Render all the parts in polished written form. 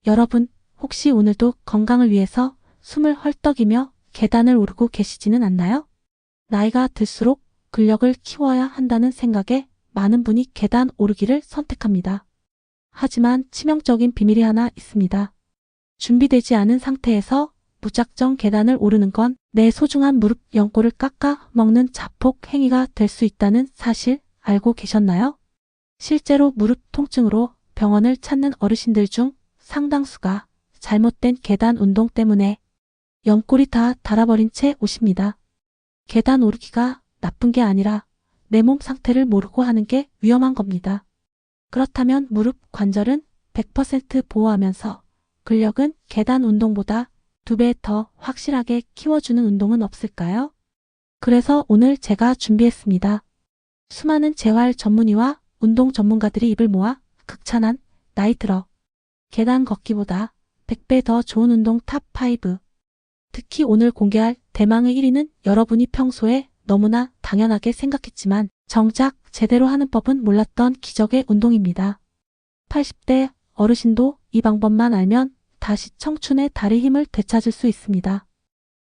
여러분, 혹시 오늘도 건강을 위해서 숨을 헐떡이며 계단을 오르고 계시지는 않나요? 나이가 들수록 근력을 키워야 한다는 생각에 많은 분이 계단 오르기를 선택합니다. 하지만 치명적인 비밀이 하나 있습니다. 준비되지 않은 상태에서 무작정 계단을 오르는 건 내 소중한 무릎 연골을 깎아 먹는 자폭 행위가 될 수 있다는 사실 알고 계셨나요? 실제로 무릎 통증으로 병원을 찾는 어르신들 중 상당수가 잘못된 계단 운동 때문에 연골이 다 닳아버린 채 오십니다. 계단 오르기가 나쁜 게 아니라 내 몸 상태를 모르고 하는 게 위험한 겁니다. 그렇다면 무릎 관절은 100% 보호하면서 근력은 계단 운동보다 2배 더 확실하게 키워주는 운동은 없을까요? 그래서 오늘 제가 준비했습니다. 수많은 재활 전문의와 운동 전문가들이 입을 모아 극찬한 나이 들어 계단 걷기보다 100배 더 좋은 운동 탑5. 특히 오늘 공개할 대망의 1위는 여러분이 평소에 너무나 당연하게 생각했지만 정작 제대로 하는 법은 몰랐던 기적의 운동입니다. 80대 어르신도 이 방법만 알면 다시 청춘의 다리 힘을 되찾을 수 있습니다.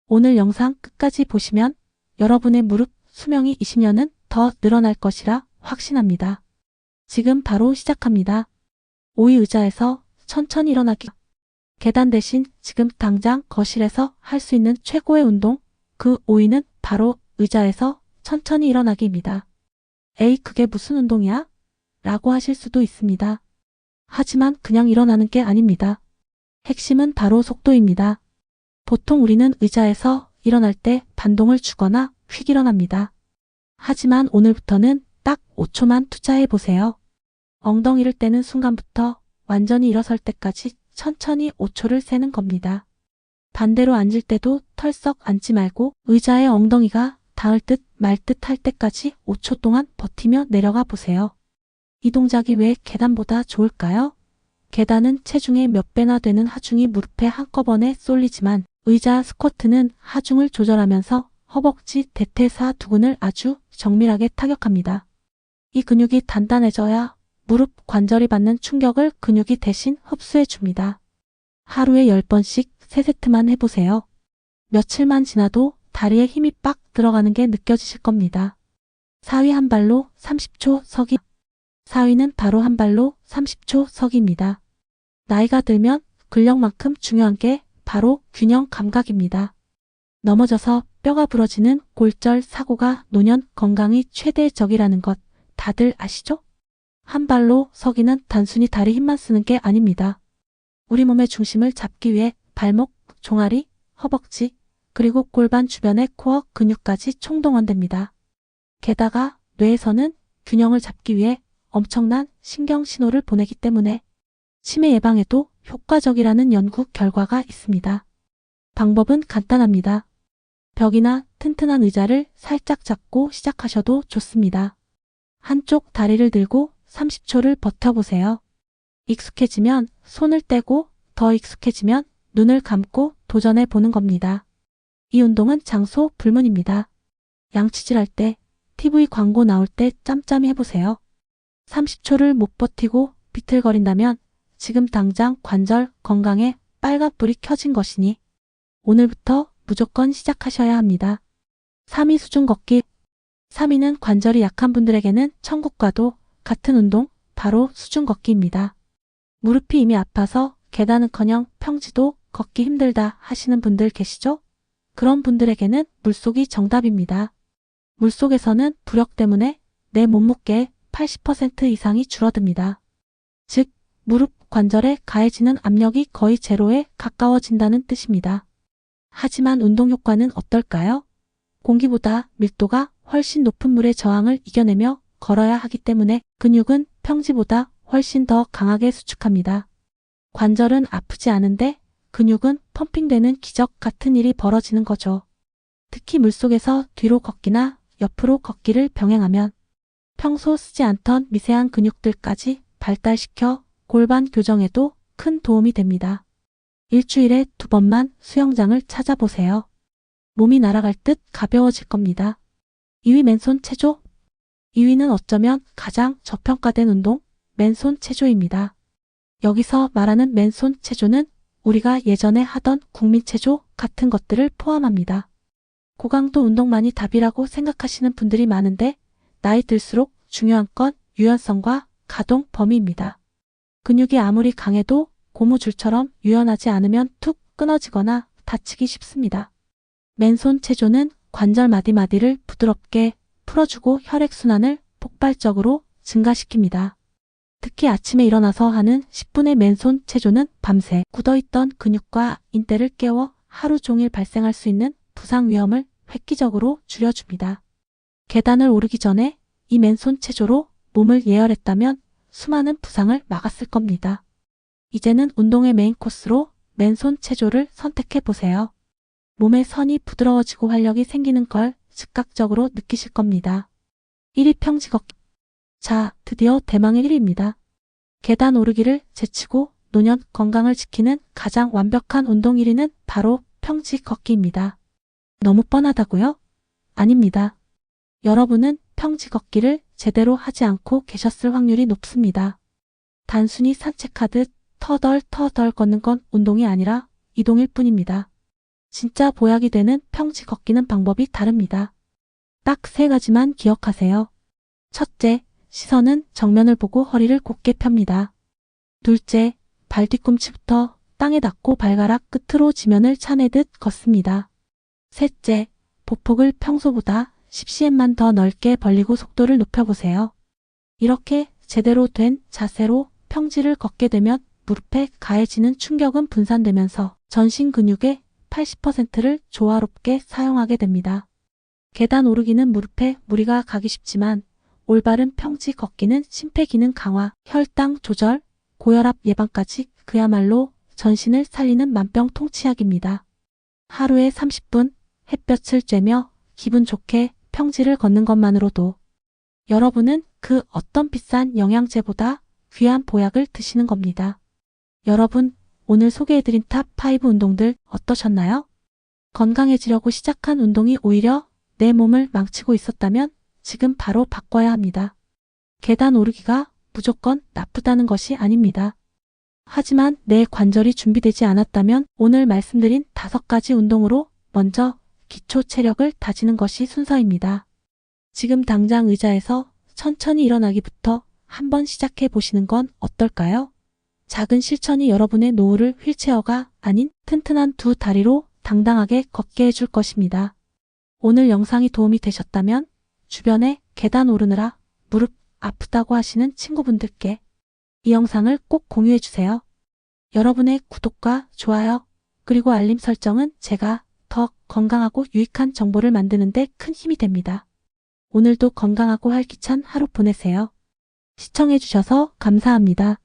오늘 영상 끝까지 보시면 여러분의 무릎 수명이 20년은 더 늘어날 것이라 확신합니다. 지금 바로 시작합니다. 5위 의자에서 천천히 일어나기. 계단 대신 지금 당장 거실에서 할 수 있는 최고의 운동, 그 5위는 바로 의자에서 천천히 일어나기입니다. 에이, 그게 무슨 운동이야? 라고 하실 수도 있습니다. 하지만 그냥 일어나는 게 아닙니다. 핵심은 바로 속도입니다. 보통 우리는 의자에서 일어날 때 반동을 주거나 휙 일어납니다. 하지만 오늘부터는 딱 5초만 투자해 보세요. 엉덩이를 떼는 순간부터 완전히 일어설 때까지 천천히 5초를 세는 겁니다. 반대로 앉을 때도 털썩 앉지 말고 의자에 엉덩이가 닿을 듯 말 듯 할 때까지 5초 동안 버티며 내려가 보세요. 이 동작이 왜 계단보다 좋을까요? 계단은 체중의 몇 배나 되는 하중이 무릎에 한꺼번에 쏠리지만 의자 스쿼트는 하중을 조절하면서 허벅지 대퇴사 두근을 아주 정밀하게 타격합니다. 이 근육이 단단해져야 무릎 관절이 받는 충격을 근육이 대신 흡수해 줍니다. 하루에 10번씩 3세트만 해보세요. 며칠만 지나도 다리에 힘이 빡 들어가는 게 느껴지실 겁니다. 4위 한 발로 30초 서기. 4위는 바로 한 발로 30초 서기입니다. 나이가 들면 근력만큼 중요한 게 바로 균형 감각입니다. 넘어져서 뼈가 부러지는 골절 사고가 노년 건강이 최대적이라는 것 다들 아시죠? 한 발로 서기는 단순히 다리 힘만 쓰는 게 아닙니다. 우리 몸의 중심을 잡기 위해 발목, 종아리, 허벅지, 그리고 골반 주변의 코어 근육까지 총동원됩니다. 게다가 뇌에서는 균형을 잡기 위해 엄청난 신경 신호를 보내기 때문에 치매 예방에도 효과적이라는 연구 결과가 있습니다. 방법은 간단합니다. 벽이나 튼튼한 의자를 살짝 잡고 시작하셔도 좋습니다. 한쪽 다리를 들고 30초를 버텨보세요. 익숙해지면 손을 떼고 더 익숙해지면 눈을 감고 도전해 보는 겁니다. 이 운동은 장소 불문입니다. 양치질할 때, TV 광고 나올 때 짬짬이 해보세요. 30초를 못 버티고 비틀거린다면 지금 당장 관절 건강에 빨간불이 켜진 것이니 오늘부터 무조건 시작하셔야 합니다. 3위 수중 걷기. 3위는 관절이 약한 분들에게는 천국과도 같은 운동, 바로 수중 걷기입니다. 무릎이 이미 아파서 계단은커녕 평지도 걷기 힘들다 하시는 분들 계시죠? 그런 분들에게는 물속이 정답입니다. 물속에서는 부력 때문에 내 몸무게의 80% 이상이 줄어듭니다. 즉, 무릎 관절에 가해지는 압력이 거의 제로에 가까워진다는 뜻입니다. 하지만 운동 효과는 어떨까요? 공기보다 밀도가 훨씬 높은 물의 저항을 이겨내며 걸어야 하기 때문에 근육은 평지보다 훨씬 더 강하게 수축합니다. 관절은 아프지 않은데 근육은 펌핑되는 기적 같은 일이 벌어지는 거죠. 특히 물속에서 뒤로 걷기나 옆으로 걷기를 병행하면 평소 쓰지 않던 미세한 근육들까지 발달시켜 골반 교정에도 큰 도움이 됩니다. 일주일에 2번만 수영장을 찾아보세요. 몸이 날아갈 듯 가벼워질 겁니다. 2위 맨손 체조. 2위는 어쩌면 가장 저평가된 운동, 맨손 체조입니다. 여기서 말하는 맨손 체조는 우리가 예전에 하던 국민체조 같은 것들을 포함합니다. 고강도 운동만이 답이라고 생각하시는 분들이 많은데 나이 들수록 중요한 건 유연성과 가동 범위입니다. 근육이 아무리 강해도 고무줄처럼 유연하지 않으면 툭 끊어지거나 다치기 쉽습니다. 맨손 체조는 관절 마디마디를 부드럽게 풀어주고 혈액순환을 폭발적으로 증가시킵니다. 특히 아침에 일어나서 하는 10분의 맨손 체조는 밤새 굳어있던 근육과 인대를 깨워 하루 종일 발생할 수 있는 부상 위험을 획기적으로 줄여줍니다. 계단을 오르기 전에 이 맨손 체조로 몸을 예열했다면 수많은 부상을 막았을 겁니다. 이제는 운동의 메인 코스로 맨손 체조를 선택해 보세요. 몸의 선이 부드러워지고 활력이 생기는 걸 즉각적으로 느끼실 겁니다. 1위 평지 걷기. 자, 드디어 대망의 1위입니다. 계단 오르기를 제치고 노년 건강을 지키는 가장 완벽한 운동 1위는 바로 평지 걷기입니다. 너무 뻔하다고요? 아닙니다. 여러분은 평지 걷기를 제대로 하지 않고 계셨을 확률이 높습니다. 단순히 산책하듯 터덜터덜 걷는 건 운동이 아니라 이동일 뿐입니다. 진짜 보약이 되는 평지 걷기는 방법이 다릅니다. 딱 3가지만 기억하세요. 첫째, 시선은 정면을 보고 허리를 곧게 펴니다. 둘째, 발 뒤꿈치부터 땅에 닿고 발가락 끝으로 지면을 차내듯 걷습니다. 셋째, 보폭을 평소보다 10cm만 더 넓게 벌리고 속도를 높여보세요. 이렇게 제대로 된 자세로 평지를 걷게 되면 무릎에 가해지는 충격은 분산되면서 전신 근육의 80%를 조화롭게 사용하게 됩니다. 계단 오르기는 무릎에 무리가 가기 쉽지만 올바른 평지 걷기는 심폐기능 강화, 혈당 조절, 고혈압 예방까지 그야말로 전신을 살리는 만병통치약입니다. 하루에 30분 햇볕을 쬐며 기분 좋게 평지를 걷는 것만으로도 여러분은 그 어떤 비싼 영양제보다 귀한 보약을 드시는 겁니다. 여러분, 오늘 소개해드린 탑5 운동들 어떠셨나요? 건강해지려고 시작한 운동이 오히려 내 몸을 망치고 있었다면 지금 바로 바꿔야 합니다. 계단 오르기가 무조건 나쁘다는 것이 아닙니다. 하지만 내 관절이 준비되지 않았다면 오늘 말씀드린 5가지 운동으로 먼저 기초 체력을 다지는 것이 순서입니다. 지금 당장 의자에서 천천히 일어나기부터 한번 시작해 보시는 건 어떨까요? 작은 실천이 여러분의 노후를 휠체어가 아닌 튼튼한 2다리로 당당하게 걷게 해줄 것입니다. 오늘 영상이 도움이 되셨다면 주변에 계단 오르느라 무릎 아프다고 하시는 친구분들께 이 영상을 꼭 공유해 주세요. 여러분의 구독과 좋아요 그리고 알림 설정은 제가 더 건강하고 유익한 정보를 만드는 데 큰 힘이 됩니다. 오늘도 건강하고 활기찬 하루 보내세요. 시청해 주셔서 감사합니다.